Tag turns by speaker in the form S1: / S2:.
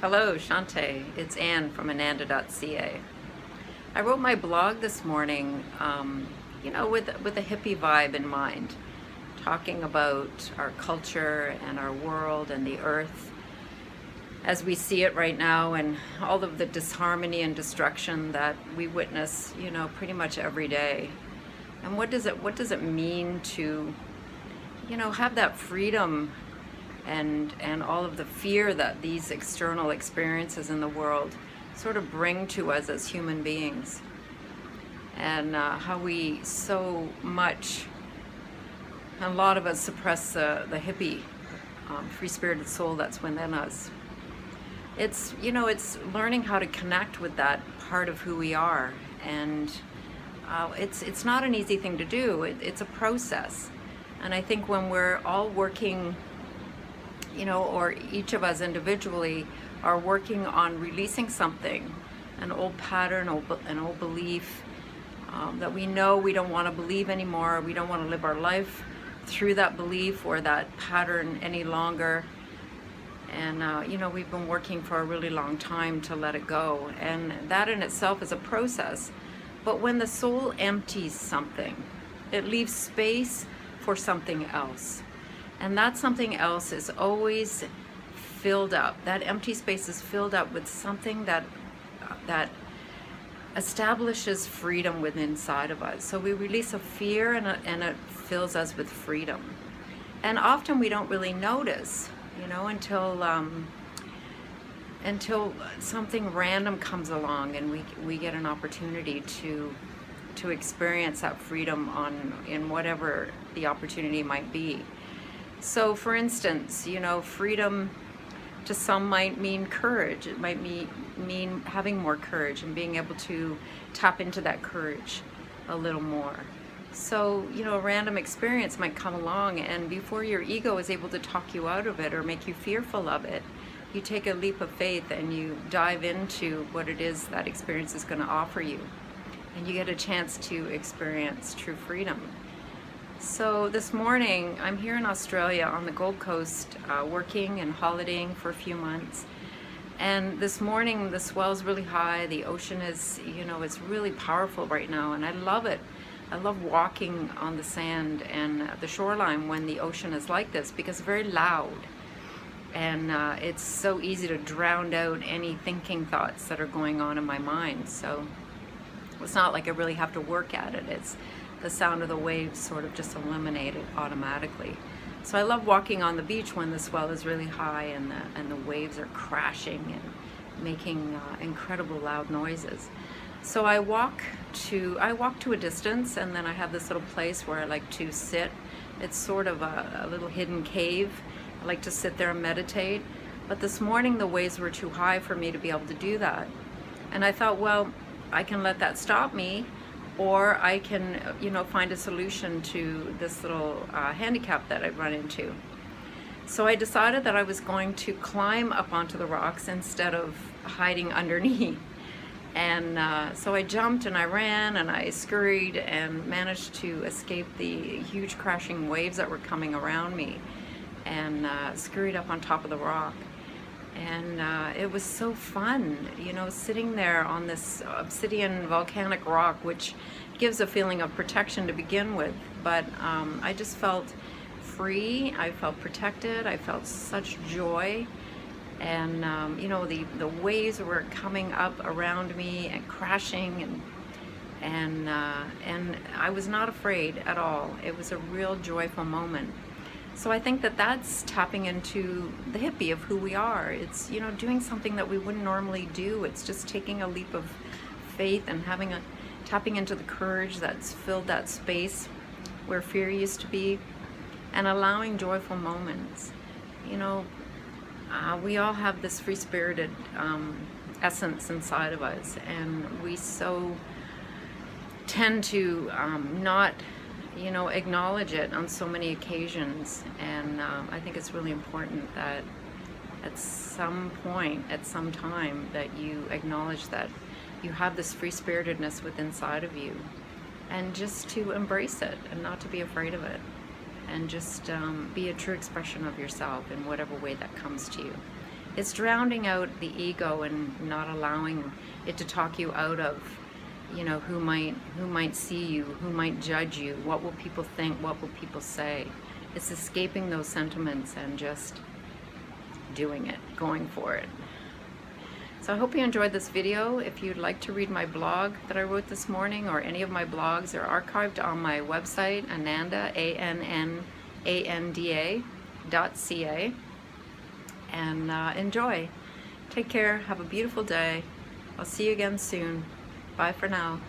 S1: Hello, Shante. It's Anne from Annanda.ca. I wrote my blog this morning, with a hippie vibe in mind, talking about our culture and our world and the earth as we see it right now, and all of the disharmony and destruction that we witness, pretty much every day. And what does it mean to, have that freedom and all of the fear that these external experiences in the world sort of bring to us as human beings, and how we so much, a lot of us suppress the hippie, free-spirited soul that's within us. It's learning how to connect with that part of who we are, and it's not an easy thing to do. It's a process, and I think when we're all working, or each of us individually are working on releasing something, an old pattern, an old belief that we know we don't want to believe anymore. We don't want to live our life through that belief or that pattern any longer. And we've been working for a really long time to let it go. And that in itself is a process. But when the soul empties something, it leaves space for something else. And that something else is always filled up. That empty space is filled up with something that establishes freedom within inside of us. So we release a fear, and it fills us with freedom. And often we don't really notice, until something random comes along and we get an opportunity to experience that freedom in whatever the opportunity might be. So for instance, freedom to some might mean courage. It might mean having more courage and being able to tap into that courage a little more. So, a random experience might come along, and before your ego is able to talk you out of it or make you fearful of it, you take a leap of faith and you dive into what it is that experience is going to offer you. And you get a chance to experience true freedom. So this morning, I'm here in Australia on the Gold Coast, working and holidaying for a few months. And this morning, the swell's really high. The ocean is, it's really powerful right now, and I love it. I love walking on the sand and the shoreline when the ocean is like this, because it's very loud. And it's so easy to drown out any thinking thoughts that are going on in my mind. So it's not like I really have to work at it. It's the sound of the waves sort of just eliminate it automatically. So I love walking on the beach when the swell is really high and the waves are crashing and making incredible loud noises. So I walk to a distance, and then I have this little place where I like to sit. It's sort of a little hidden cave. I like to sit there and meditate. But this morning the waves were too high for me to be able to do that. And I thought, well, I can let that stop me, or I can, find a solution to this little handicap that I run into. So I decided that I was going to climb up onto the rocks instead of hiding underneath. And so I jumped and I ran and I scurried and managed to escape the huge crashing waves that were coming around me, and scurried up on top of the rock. And it was so fun, sitting there on this obsidian volcanic rock, which gives a feeling of protection to begin with. But I just felt free, I felt protected, I felt such joy. And the waves were coming up around me and crashing, and I was not afraid at all. It was a real joyful moment. So I think that that's tapping into the hippie of who we are. It's doing something that we wouldn't normally do. It's just taking a leap of faith and tapping into the courage that's filled that space where fear used to be, and allowing joyful moments. We all have this free-spirited essence inside of us, and we so tend to not, acknowledge it on so many occasions. And I think it's really important that at some point, at some time, that you acknowledge that you have this free-spiritedness within inside of you, and just to embrace it and not to be afraid of it, and just be a true expression of yourself in whatever way that comes to you. It's drowning out the ego and not allowing it to talk you out of, you know, who might see you, who might judge you, what will people think, what will people say. It's escaping those sentiments and just doing it, going for it. So I hope you enjoyed this video. If you'd like to read my blog that I wrote this morning, or any of my blogs, they're archived on my website, Annanda, ANNANDA.ca. And enjoy. Take care. Have a beautiful day. I'll see you again soon. Bye for now.